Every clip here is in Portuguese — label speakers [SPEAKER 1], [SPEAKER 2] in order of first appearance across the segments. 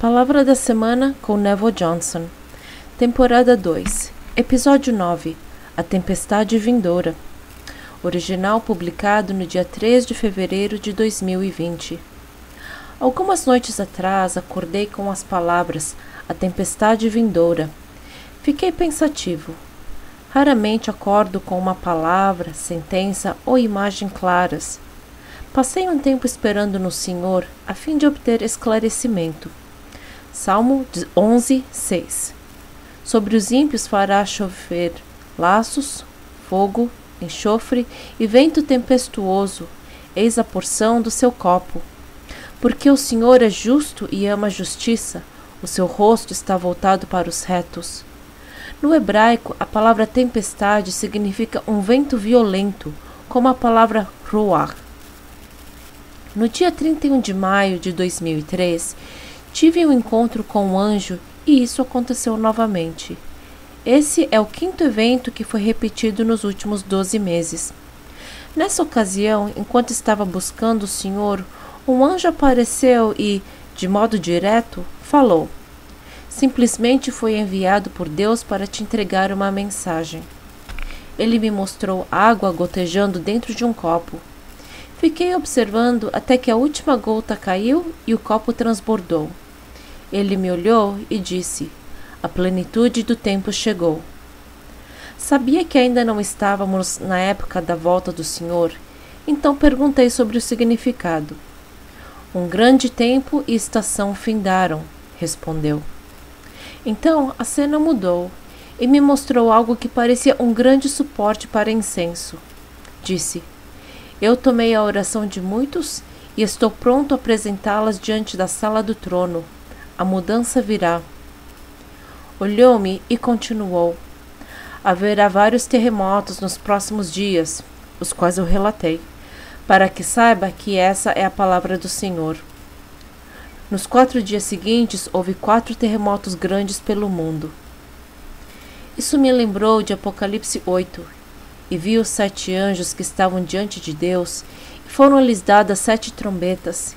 [SPEAKER 1] Palavra da Semana com Neville Johnson. Temporada 2. Episódio 9. A Tempestade Vindoura. Original publicado no dia 3 de fevereiro de 2020. Algumas noites atrás acordei com as palavras A Tempestade Vindoura. Fiquei pensativo. Raramente acordo com uma palavra, sentença ou imagem claras. Passei um tempo esperando no Senhor a fim de obter esclarecimento. Salmo 11, 6. Sobre os ímpios fará chover laços, fogo, enxofre e vento tempestuoso, eis a porção do seu copo. Porque o Senhor é justo e ama a justiça, o seu rosto está voltado para os retos. No hebraico, a palavra tempestade significa um vento violento, como a palavra ruach. No dia 31 de maio de 2003, tive um encontro com um anjo e isso aconteceu novamente. Esse é o quinto evento que foi repetido nos últimos 12 meses. Nessa ocasião, enquanto estava buscando o Senhor, um anjo apareceu e, de modo direto, falou: simplesmente foi enviado por Deus para te entregar uma mensagem. Ele me mostrou água gotejando dentro de um copo. Fiquei observando até que a última gota caiu e o copo transbordou. Ele me olhou e disse: a plenitude do tempo chegou. Sabia que ainda não estávamos na época da volta do Senhor, então perguntei sobre o significado. Um grande tempo e estação findaram, respondeu. Então a cena mudou e me mostrou algo que parecia um grande suporte para incenso. Disse: eu tomei a oração de muitos e estou pronto a apresentá-las diante da sala do trono. A mudança virá. Olhou-me e continuou: haverá vários terremotos nos próximos dias, os quais eu relatei, para que saiba que essa é a palavra do Senhor. Nos 4 dias seguintes, houve 4 terremotos grandes pelo mundo. Isso me lembrou de Apocalipse 8, e vi os 7 anjos que estavam diante de Deus, e foram-lhes dadas 7 trombetas.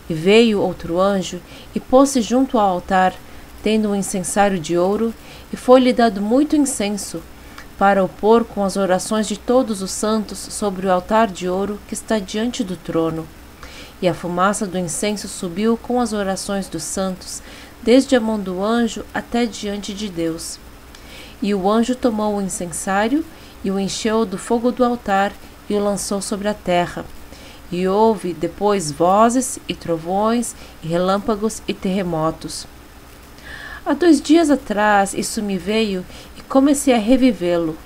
[SPEAKER 1] E veio outro anjo, e pôs-se junto ao altar, tendo um incensário de ouro, e foi-lhe dado muito incenso, para o pôr com as orações de todos os santos sobre o altar de ouro que está diante do trono. E a fumaça do incenso subiu com as orações dos santos, desde a mão do anjo até diante de Deus. E o anjo tomou o incensário, e o encheu do fogo do altar, e o lançou sobre a terra. E houve depois vozes e trovões, e relâmpagos e terremotos. Há 2 dias atrás isso me veio e comecei a revivê-lo.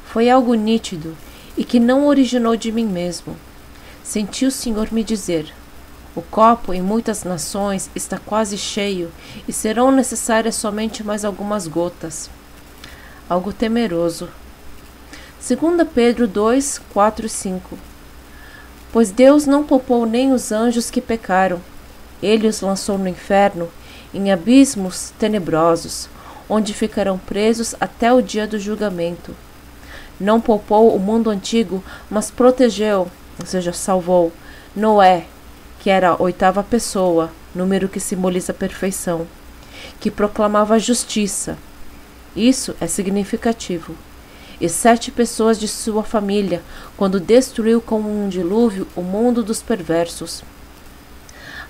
[SPEAKER 1] Foi algo nítido e que não originou de mim mesmo. Senti o Senhor me dizer: o copo em muitas nações está quase cheio e serão necessárias somente mais algumas gotas. Algo temeroso. 2 Pedro 2, 4 e 5. Pois Deus não poupou nem os anjos que pecaram. Ele os lançou no inferno, em abismos tenebrosos, onde ficarão presos até o dia do julgamento. Não poupou o mundo antigo, mas protegeu, ou seja, salvou, Noé, que era a 8ª pessoa, número que simboliza a perfeição, que proclamava a justiça. Isso é significativo. E 7 pessoas de sua família, quando destruiu com um dilúvio o mundo dos perversos.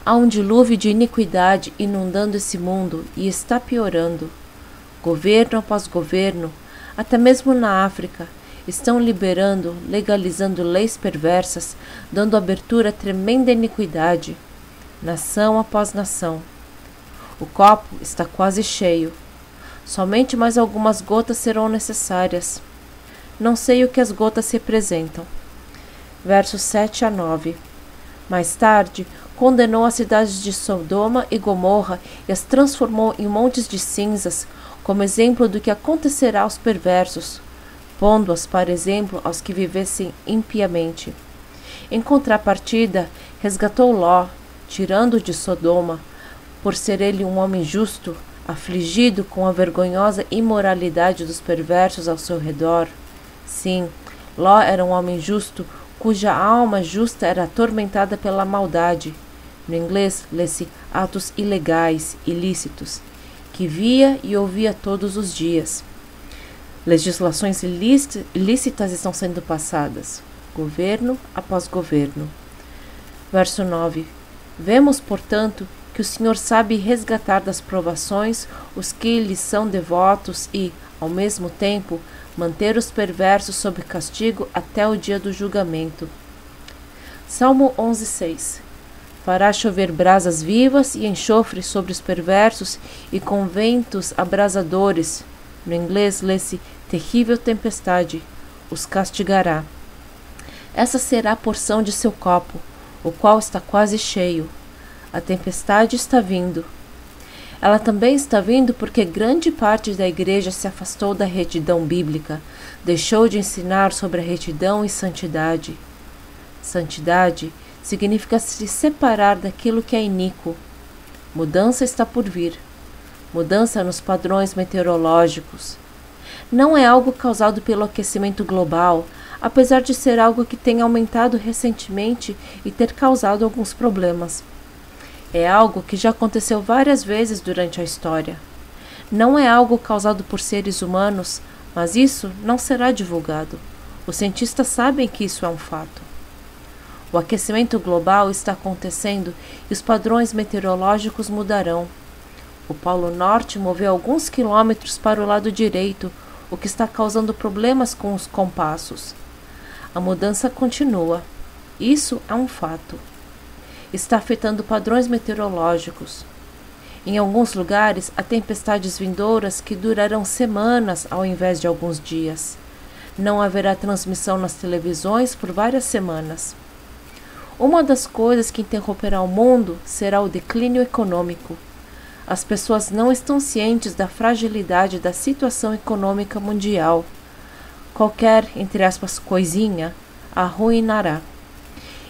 [SPEAKER 1] Há um dilúvio de iniquidade inundando esse mundo e está piorando. Governo após governo, até mesmo na África, estão liberando, legalizando leis perversas, dando abertura a tremenda iniquidade, nação após nação. O copo está quase cheio. Somente mais algumas gotas serão necessárias. Não sei o que as gotas representam. Versos 7 a 9. Mais tarde, condenou as cidades de Sodoma e Gomorra e as transformou em montes de cinzas, como exemplo do que acontecerá aos perversos, pondo-as para exemplo aos que vivessem impiamente. Em contrapartida, resgatou Ló, tirando-o de Sodoma, por ser ele um homem justo, afligido com a vergonhosa imoralidade dos perversos ao seu redor. Sim, Ló era um homem justo, cuja alma justa era atormentada pela maldade. no inglês lê-se atos ilegais, ilícitos, que via e ouvia todos os dias. Legislações ilícitas estão sendo passadas, governo após governo. Verso 9. Vemos, portanto, que o Senhor sabe resgatar das provações os que lhes são devotos e, ao mesmo tempo, manter os perversos sob castigo até o dia do julgamento. Salmo 11:6. Fará chover brasas vivas e enxofre sobre os perversos e com ventos abrasadores. No inglês lê-se terrível tempestade, os castigará. Essa será a porção de seu copo, o qual está quase cheio. A tempestade está vindo. Ela também está vindo porque grande parte da igreja se afastou da retidão bíblica, deixou de ensinar sobre a retidão e santidade. Santidade significa se separar daquilo que é iníquo. Mudança está por vir. Mudança nos padrões meteorológicos. Não é algo causado pelo aquecimento global, apesar de ser algo que tem aumentado recentemente e ter causado alguns problemas. É algo que já aconteceu várias vezes durante a história. Não é algo causado por seres humanos, mas isso não será divulgado. Os cientistas sabem que isso é um fato. O aquecimento global está acontecendo e os padrões meteorológicos mudarão. O Polo Norte moveu alguns quilômetros para o lado direito, o que está causando problemas com os compassos. A mudança continua. Isso é um fato. Está afetando padrões meteorológicos. Em alguns lugares, há tempestades vindouras que durarão semanas ao invés de alguns dias. Não haverá transmissão nas televisões por várias semanas. Uma das coisas que interromperá o mundo será o declínio econômico. As pessoas não estão cientes da fragilidade da situação econômica mundial. Qualquer, entre aspas, coisinha, a arruinará.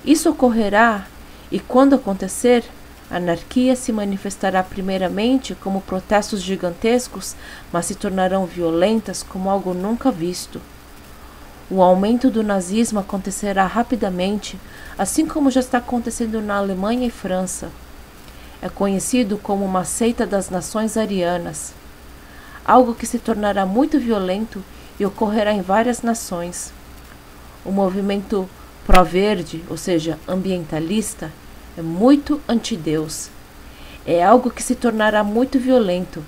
[SPEAKER 1] Isso ocorrerá e, quando acontecer, a anarquia se manifestará primeiramente como protestos gigantescos, mas se tornarão violentas como algo nunca visto. O aumento do nazismo acontecerá rapidamente, assim como já está acontecendo na Alemanha e França. É conhecido como uma seita das nações arianas, algo que se tornará muito violento e ocorrerá em várias nações. O movimento pró-verde, ou seja, ambientalista, é muito anti-Deus. É algo que se tornará muito violento.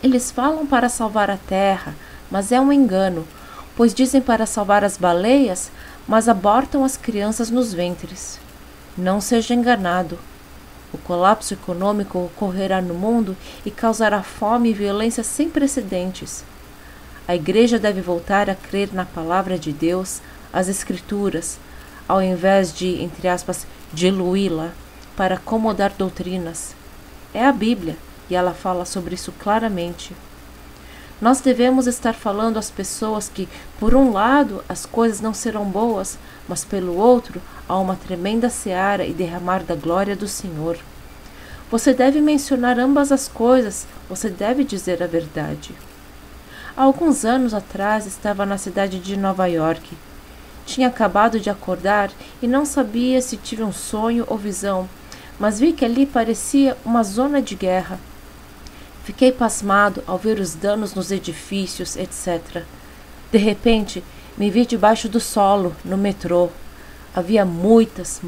[SPEAKER 1] Eles falam para salvar a terra, mas é um engano, pois dizem para salvar as baleias, mas abortam as crianças nos ventres. Não seja enganado. O colapso econômico ocorrerá no mundo e causará fome e violência sem precedentes. A igreja deve voltar a crer na palavra de Deus, as Escrituras, ao invés de, entre aspas, diluí-la para acomodar doutrinas. É a Bíblia e ela fala sobre isso claramente. Nós devemos estar falando às pessoas que, por um lado, as coisas não serão boas, mas pelo outro, há uma tremenda seara e derramar da glória do Senhor. Você deve mencionar ambas as coisas, você deve dizer a verdade. Há alguns anos atrás estava na cidade de Nova York. Tinha acabado de acordar e não sabia se tive um sonho ou visão, mas vi que ali parecia uma zona de guerra. Fiquei pasmado ao ver os danos nos edifícios, etc. De repente, me vi debaixo do solo, no metrô. Havia muitas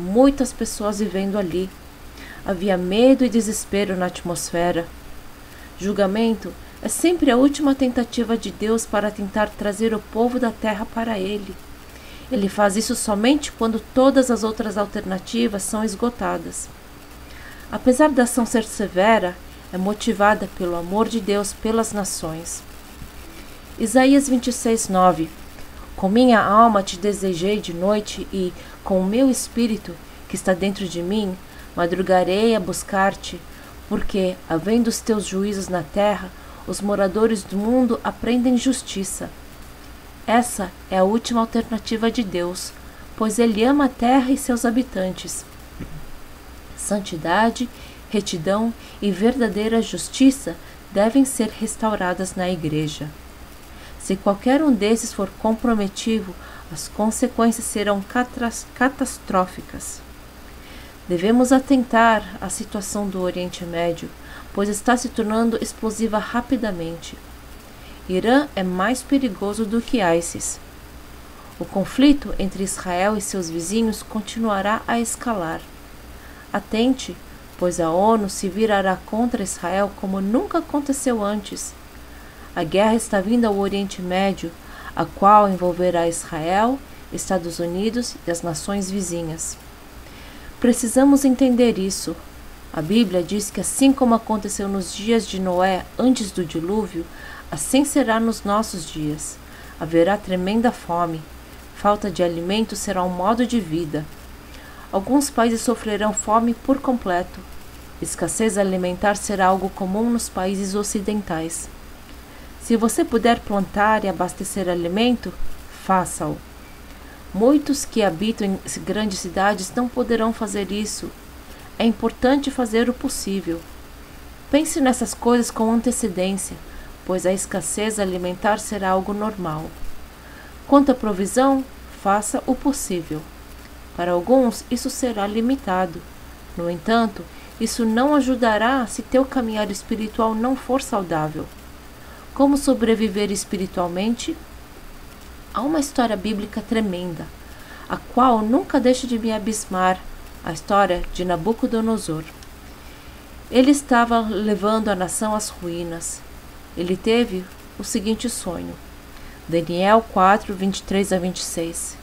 [SPEAKER 1] pessoas vivendo ali. Havia medo e desespero na atmosfera. Julgamento é sempre a última tentativa de Deus para tentar trazer o povo da terra para Ele. Ele faz isso somente quando todas as outras alternativas são esgotadas. Apesar da ação ser severa, é motivada pelo amor de Deus pelas nações. Isaías 26:9. Com minha alma te desejei de noite e, com o meu espírito, que está dentro de mim, madrugarei a buscar-te, porque, havendo os teus juízos na terra, os moradores do mundo aprendem justiça. Essa é a última alternativa de Deus, pois Ele ama a terra e seus habitantes. Santidade, retidão e verdadeira justiça devem ser restauradas na igreja. Se qualquer um desses for comprometido, as consequências serão catastróficas. Devemos atentar à situação do Oriente Médio, pois está se tornando explosiva rapidamente. Irã é mais perigoso do que ISIS. O conflito entre Israel e seus vizinhos continuará a escalar. Atente, pois a ONU se virará contra Israel como nunca aconteceu antes. A guerra está vindo ao Oriente Médio, a qual envolverá Israel, Estados Unidos e as nações vizinhas. Precisamos entender isso. A Bíblia diz que assim como aconteceu nos dias de Noé antes do dilúvio, assim será nos nossos dias. Haverá tremenda fome. Falta de alimento será um modo de vida. Alguns países sofrerão fome por completo. Escassez alimentar será algo comum nos países ocidentais. Se você puder plantar e abastecer alimento, faça-o. Muitos que habitam em grandes cidades não poderão fazer isso. É importante fazer o possível. Pense nessas coisas com antecedência, pois a escassez alimentar será algo normal. Quanto à provisão, faça o possível. Para alguns, isso será limitado. No entanto, isso não ajudará se teu caminhar espiritual não for saudável. Como sobreviver espiritualmente? Há uma história bíblica tremenda, a qual nunca deixa de me abismar, a história de Nabucodonosor. Ele estava levando a nação às ruínas. Ele teve o seguinte sonho. Daniel 4, 23 a 26.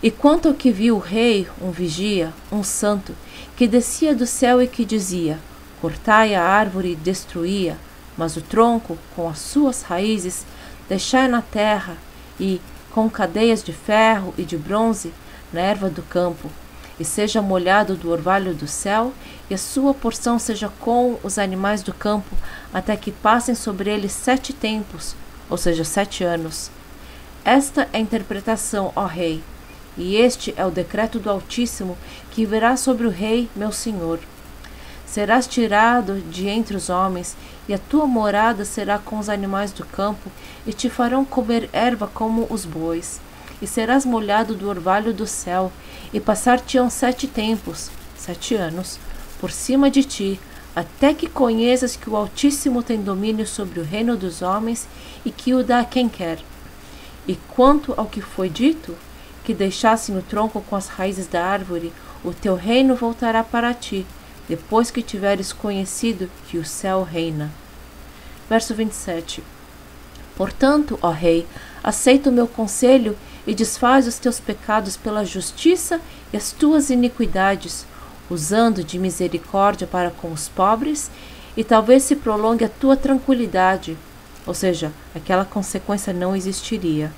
[SPEAKER 1] E quanto ao que viu o rei, um vigia, um santo, que descia do céu e que dizia: cortai a árvore e destruía, mas o tronco, com as suas raízes, deixai na terra, e, com cadeias de ferro e de bronze, na erva do campo, e seja molhado do orvalho do céu, e a sua porção seja com os animais do campo, até que passem sobre ele 7 tempos, ou seja, 7 anos. Esta é a interpretação, ó rei, e este é o decreto do Altíssimo, que virá sobre o rei, meu senhor. Serás tirado de entre os homens, e a tua morada será com os animais do campo, e te farão comer erva como os bois. E serás molhado do orvalho do céu, e passar-te-ão 7 tempos, 7 anos, por cima de ti, até que conheças que o Altíssimo tem domínio sobre o reino dos homens, e que o dá a quem quer. E quanto ao que foi dito, que deixassem o tronco com as raízes da árvore, o teu reino voltará para ti, depois que tiveres conhecido que o céu reina. Verso 27. Portanto, ó rei, aceita o meu conselho e desfaz os teus pecados pela justiça e as tuas iniquidades, usando de misericórdia para com os pobres, e talvez se prolongue a tua tranquilidade, ou seja, aquela consequência não existiria.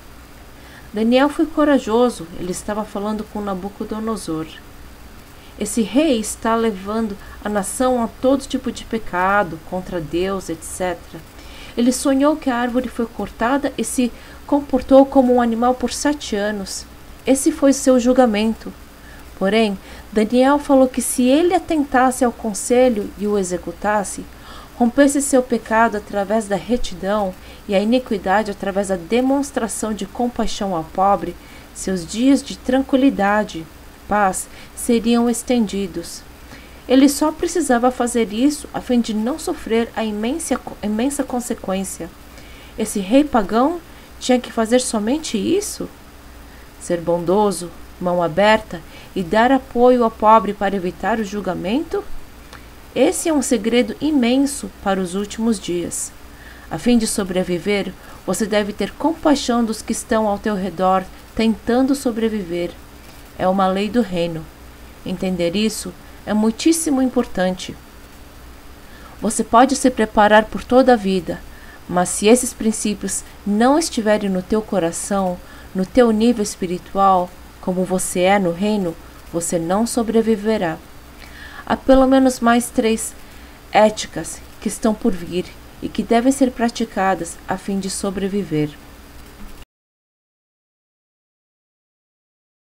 [SPEAKER 1] Daniel foi corajoso, ele estava falando com Nabucodonosor. Esse rei está levando a nação a todo tipo de pecado, contra Deus, etc. Ele sonhou que a árvore foi cortada e se comportou como um animal por 7 anos. Esse foi seu julgamento. Porém, Daniel falou que se ele atentasse ao conselho e o executasse, rompesse seu pecado através da retidão e a iniquidade através da demonstração de compaixão ao pobre, seus dias de tranquilidade, paz, seriam estendidos. Ele só precisava fazer isso a fim de não sofrer a imensa consequência. Esse rei pagão tinha que fazer somente isso? Ser bondoso, mão aberta e dar apoio ao pobre para evitar o julgamento? Esse é um segredo imenso para os últimos dias. A fim de sobreviver, você deve ter compaixão dos que estão ao teu redor tentando sobreviver. É uma lei do reino. Entender isso é muitíssimo importante. Você pode se preparar por toda a vida, mas se esses princípios não estiverem no teu coração, no teu nível espiritual, como você é no reino, você não sobreviverá. Há pelo menos mais 3 éticas que estão por vir e que devem ser praticadas a fim de sobreviver.